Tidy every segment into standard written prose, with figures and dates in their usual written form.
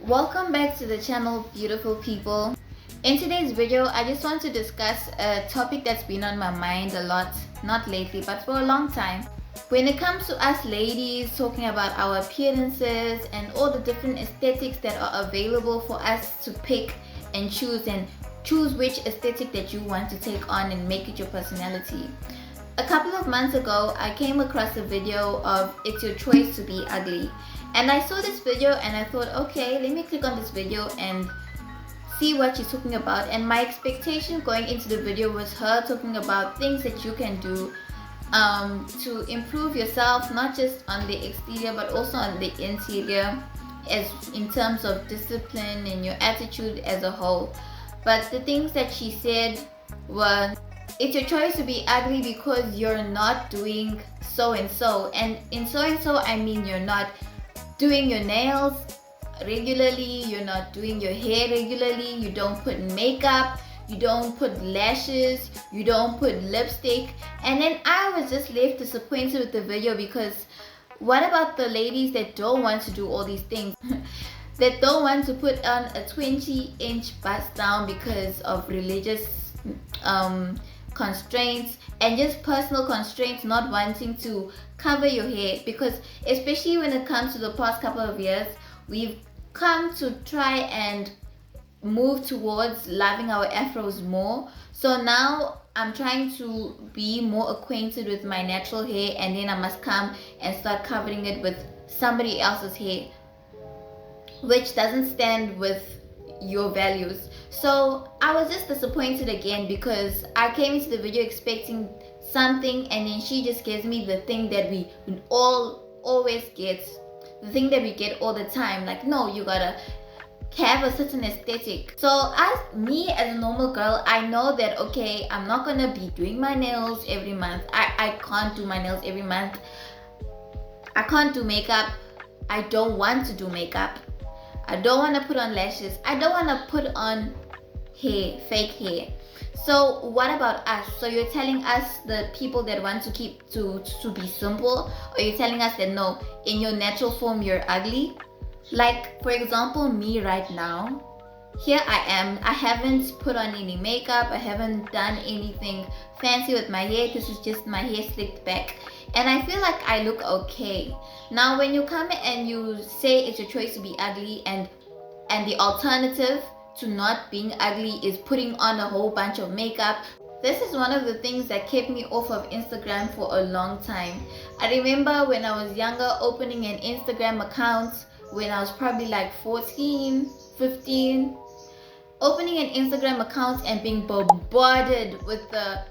Welcome back to the channel, beautiful people. In today's video, I just want to discuss a topic that's been on my mind a lot, not lately, but for a long time. When it comes to us ladies talking about our appearances and all the different aesthetics that are available for us to pick and choose which aesthetic that you want to take on and make it your personality. A couple of months ago, I came across a video of "It's your choice to be ugly." And I saw this video and I thought, okay, let me click on this video and see what she's talking about. And my expectation going into the video was her talking about things that you can do to improve yourself, not just on the exterior but also on the interior, as in terms of discipline and your attitude as a whole. But the things that she said were, it's your choice to be ugly because you're not doing so and so. And in so and so, I mean you're not doing your nails regularly, you're not doing your hair regularly, you don't put makeup, you don't put lashes, you don't put lipstick. And then I was just left disappointed with the video, because what about the ladies that don't want to do all these things? That don't want to put on a 20-inch bust down because of religious constraints and just personal constraints, not wanting to cover your hair. Because especially when it comes to the past couple of years, we've come to try and move towards loving our afros more. So now I'm trying to be more acquainted with my natural hair, and then I must come and start covering it with somebody else's hair, which doesn't stand with your values. So I was just disappointed again, because I came into the video expecting something, and then she just gives me the thing that we always get, the thing that we get all the time, like, no, you gotta have a certain aesthetic. So as a normal girl, I know that, okay, I'm not gonna be doing my nails every month. I can't do my nails every month. I can't do makeup. I don't want to do makeup. I don't want to put on lashes. I don't want to put on hair, fake hair. So what about us? So you're telling us, the people that want to keep to be simple, or you're telling us that no, in your natural form you're ugly? Like, for example, me right now, here I am. I haven't put on any makeup. I haven't done anything fancy with my hair. This is just my hair slicked back, and I feel like I look okay. Now when you come and you say it's your choice to be ugly, and the alternative to not being ugly is putting on a whole bunch of makeup, this is one of the things that kept me off of Instagram for a long time. I remember when I was younger opening an Instagram account when I was probably like 14, 15, opening an Instagram account and being bombarded with the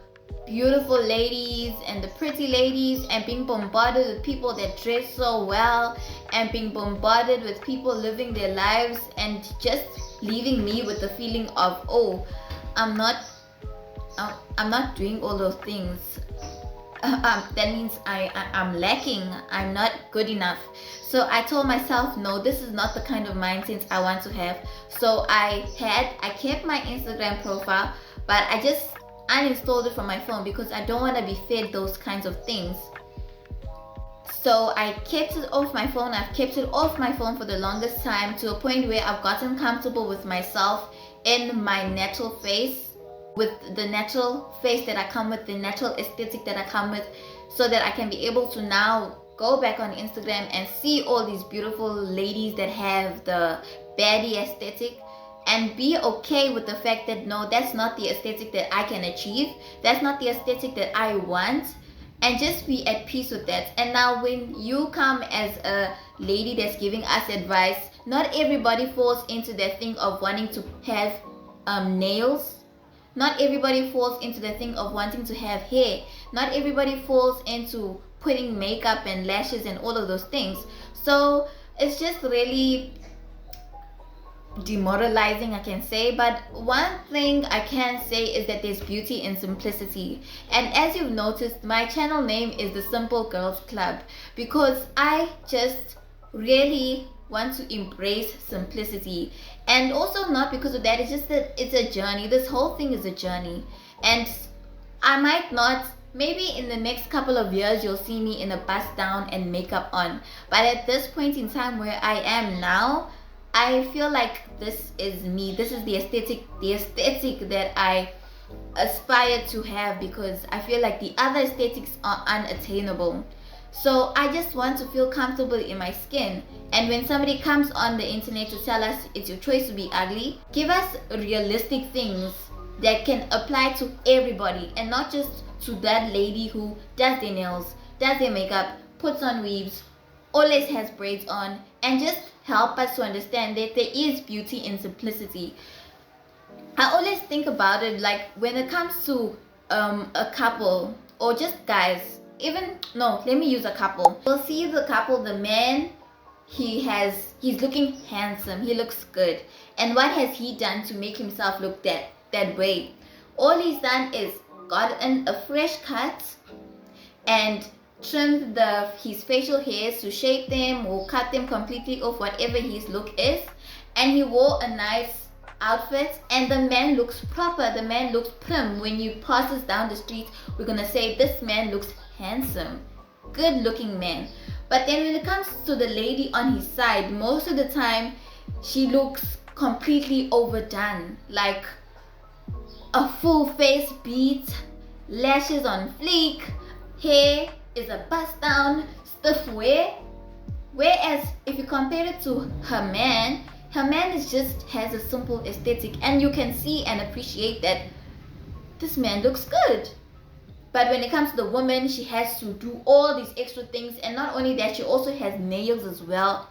beautiful ladies and the pretty ladies, and being bombarded with people that dress so well, and being bombarded with people living their lives, and just leaving me with the feeling of, oh, I'm not doing all those things. That means I'm lacking. I'm not good enough. So I told myself, no, this is not the kind of mindset I want to have. So I kept my Instagram profile, but I just uninstalled it from my phone, because I don't want to be fed those kinds of things. So I kept it off my phone. I've kept it off my phone for the longest time, to a point where I've gotten comfortable with myself in my natural face, with the natural face that I come with, the natural aesthetic that I come with, so that I can be able to now go back on Instagram and see all these beautiful ladies that have the baddie aesthetic, and be okay with the fact that no, that's not the aesthetic that I can achieve, that's not the aesthetic that I want, and just be at peace with that. And now when you come as a lady that's giving us advice, not everybody falls into that thing of wanting to have nails. Not everybody falls into the thing of wanting to have hair. Not everybody falls into putting makeup and lashes and all of those things. So it's just really demoralizing, I can say. But one thing I can say is that there's beauty in simplicity. And as you've noticed, my channel name is the Simple Girls Club, because I just really want to embrace simplicity. And also, not because of that, it's just that it's a journey. This whole thing is a journey, and I might not, maybe in the next couple of years you'll see me in a bust down and makeup on, but at this point in time where I am now, I feel like this is me. This is the aesthetic that I aspire to have, because I feel like the other aesthetics are unattainable. So I just want to feel comfortable in my skin. And when somebody comes on the internet to tell us it's your choice to be ugly, give us realistic things that can apply to everybody, and not just to that lady who does their nails, does their makeup, puts on weaves, always has braids on, and just help us to understand that there is beauty in simplicity. I always think about it like when it comes to a couple or just guys, even no, let me use a couple. We'll see the couple, the man, he's looking handsome, he looks good. And what has he done to make himself look that way? All he's done is gotten a fresh cut and trimmed his facial hairs to shape them or cut them completely off, whatever his look is, and he wore a nice outfit, and the man looks proper, the man looks prim. When you pass us down the street, we're gonna say this man looks handsome, good looking man. But then when it comes to the lady on his side, most of the time she looks completely overdone, like a full face beat, lashes on fleek, hair is a bust down, stiff wear. Whereas if you compare it to her man is just has a simple aesthetic, and you can see and appreciate that this man looks good. But when it comes to the woman, she has to do all these extra things, and not only that, she also has nails as well.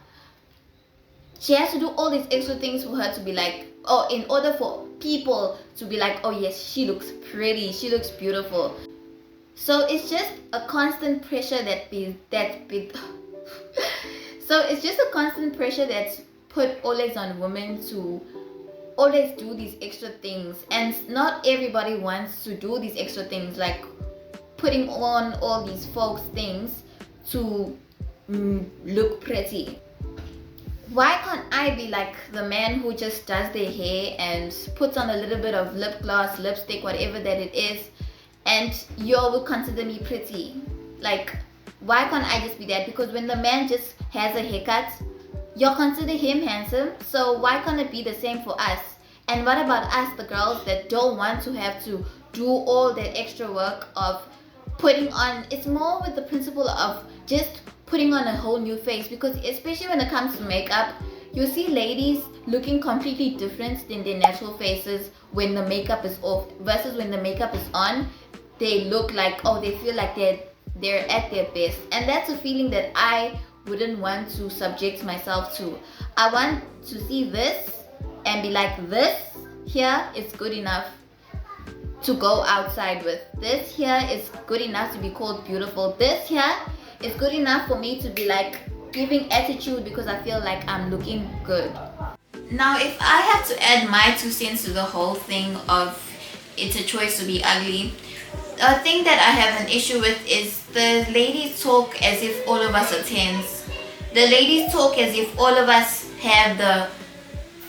She has to do all these extra things for her to be like, oh, in order for people to be like, oh yes, she looks pretty, she looks beautiful. So it's just a constant pressure so it's just a constant pressure that's put always on women to always do these extra things, and not everybody wants to do these extra things, like putting on all these folks things to look pretty. Why can't I be like the man who just does their hair and puts on a little bit of lip gloss, lipstick, whatever that it is, and you will consider me pretty? Like, why can't I just be that? Because when the man just has a haircut, you'll consider him handsome, so why can't it be the same for us? And what about us, the girls that don't want to have to do all that extra work of putting on? It's more with the principle of just putting on a whole new face, because especially when it comes to makeup, you see ladies looking completely different than their natural faces when the makeup is off versus when the makeup is on. They look like, oh, they feel like they're at their best, and that's a feeling that I wouldn't want to subject myself to. I want to see this and be like, this here is good enough to go outside with. This here is good enough to be called beautiful. This here is good enough for me to be like giving attitude because I feel like I'm looking good. Now, if I have to add my 2 cents to the whole thing of it's a choice to be ugly, a thing that I have an issue with is the ladies talk as if all of us are 10s. The ladies talk as if all of us have the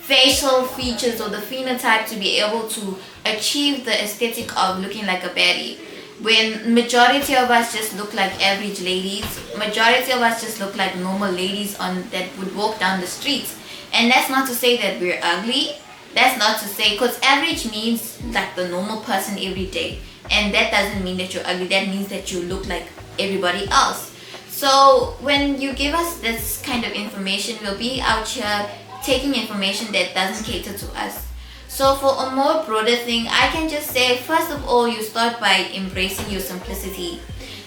facial features or the phenotype to be able to achieve the aesthetic of looking like a baddie. When majority of us just look like average ladies, majority of us just look like normal ladies that would walk down the streets. And that's not to say that we're ugly. That's not to say, because average means like the normal person every day. And that doesn't mean that you're ugly. That means that you look like everybody else. So when you give us this kind of information, we'll be out here taking information that doesn't cater to us. So for a more broader thing, I can just say, first of all, you start by embracing your simplicity.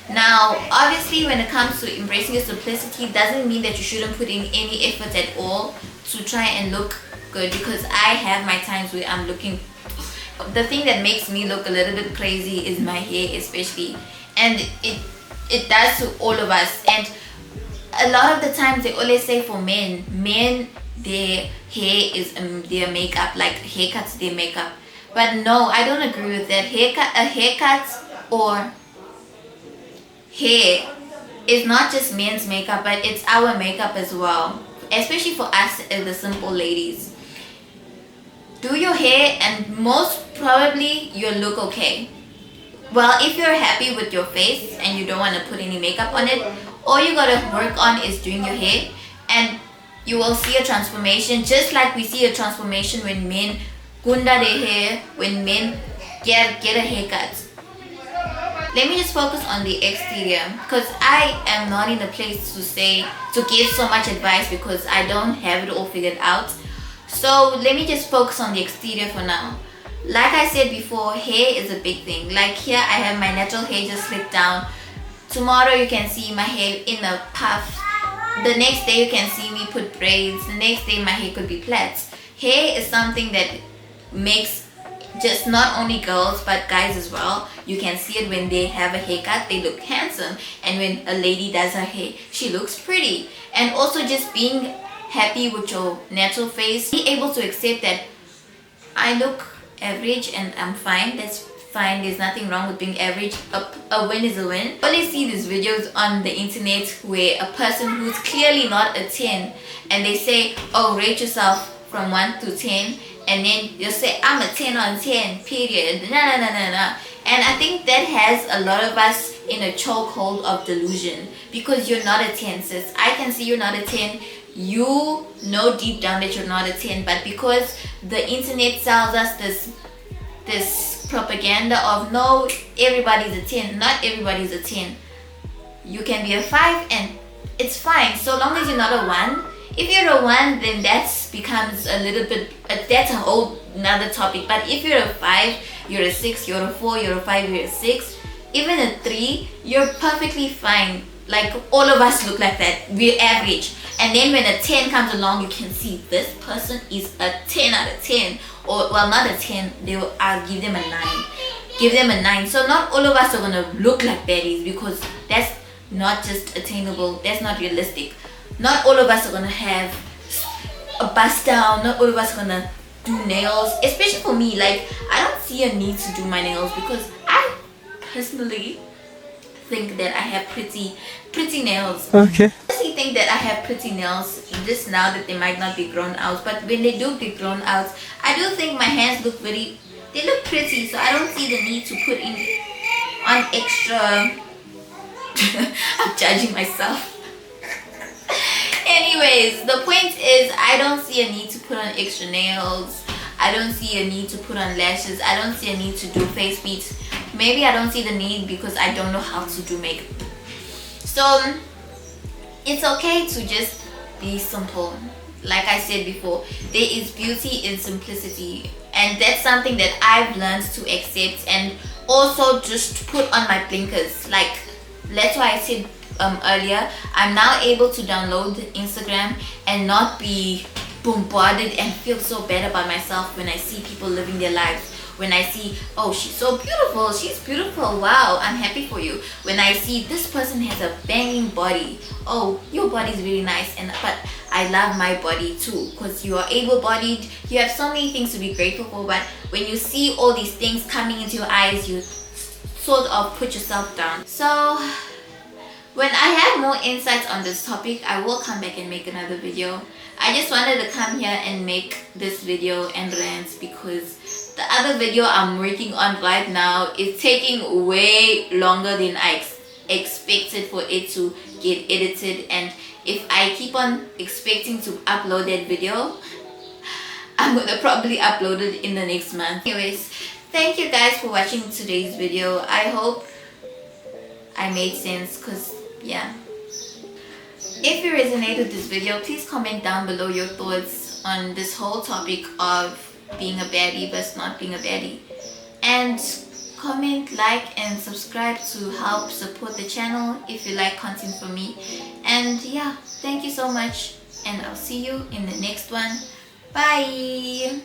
Now, obviously, when it comes to embracing your simplicity, doesn't mean that you shouldn't put in any effort at all to try and look good, because I have my times where I'm looking. The thing that makes me look a little bit crazy is my hair, especially, and it does to all of us. And a lot of the times they always say for men, their hair is their makeup, like haircuts their makeup. But no, I don't agree with that. A haircut or hair is not just men's makeup, but it's our makeup as well, especially for us as the simple ladies. Do your hair and most probably you'll look okay. Well, if you're happy with your face and you don't want to put any makeup on it, all you gotta work on is doing your hair. And you will see a transformation, just like we see a transformation when men gunda their hair, when men get a haircut. Let me just focus on the exterior, because I am not in a place to give so much advice, because I don't have it all figured out. So let me just focus on the exterior for now. Like I said before, hair is a big thing. Like here I have my natural hair just slicked down. Tomorrow you can see my hair in a puff. The next day you can see me put braids. The next day my hair could be plaits. Hair is something that makes just not only girls but guys as well. You can see it when they have a haircut, they look handsome, and when a lady does her hair, she looks pretty. And also just being happy with your natural face, be able to accept that I look average and I'm fine. That's fine. There's nothing wrong with being average. A win is a win. I always see these videos on the internet where a person who's clearly not a 10, and they say, oh, rate yourself from 1 to 10, and then you'll say, I'm a 10 on 10, period. Nah. And I think that has a lot of us in a chokehold of delusion, because you're not a 10, sis. I can see you're not a 10. You know deep down that you're not a 10, but because the internet sells us this propaganda of no, everybody's a 10. Not everybody's a 10. You can be a 5 and it's fine, so long as you're not a 1. If you're a 1, then that becomes a little bit, that's a whole another topic. But if you're a 5, you're a 6, you're a 4, you're a 5, you're a 6, even a 3, you're perfectly fine. Like all of us look like that. We're average. And then when a 10 comes along, you can see this person is a 10 out of 10. Or, well, not a 10, I'll give them a 9. Give them a 9. So not all of us are gonna look like baddies, because that's not just attainable, that's not realistic. Not all of us are gonna have a bust down, not all of us are gonna do nails. Especially for me, like, I don't see a need to do my nails, because I personally think that I have pretty nails. Okay. I honestly think that I have pretty nails just now that they might not be grown out, but when they do get grown out, I do think my hands look they look pretty, so I don't see the need to put in on extra. I'm judging myself. Anyways, the point is, I don't see a need to put on extra nails. I don't see a need to put on lashes. I don't see a need to do face beads. Maybe I don't see the need because I don't know how to do makeup. So it's okay to just be simple. Like I said before, there is beauty in simplicity, and that's something that I've learned to accept, and also just put on my blinkers. Like, that's why I said earlier, I'm now able to download Instagram and not be bombarded and feel so bad about myself when I see people living their lives. When I see, oh, she's so beautiful, she's beautiful, wow, I'm happy for you. When I see this person has a banging body, oh, your body's really nice, but I love my body too, because you are able-bodied, you have so many things to be grateful for. But when you see all these things coming into your eyes, you sort of put yourself down. So when I have more insights on this topic, I will come back and make another video. I just wanted to come here and make this video and rant, because the other video I'm working on right now is taking way longer than I expected for it to get edited. And if I keep on expecting to upload that video, I'm gonna probably upload it in the next month. Anyways, thank you guys for watching today's video. I hope I made sense, because yeah. If you resonate with this video, please comment down below your thoughts on this whole topic of being a baddie versus not being a baddie. And comment, like, and subscribe to help support the channel if you like content from me. And yeah, thank you so much, and I'll see you in the next one. Bye!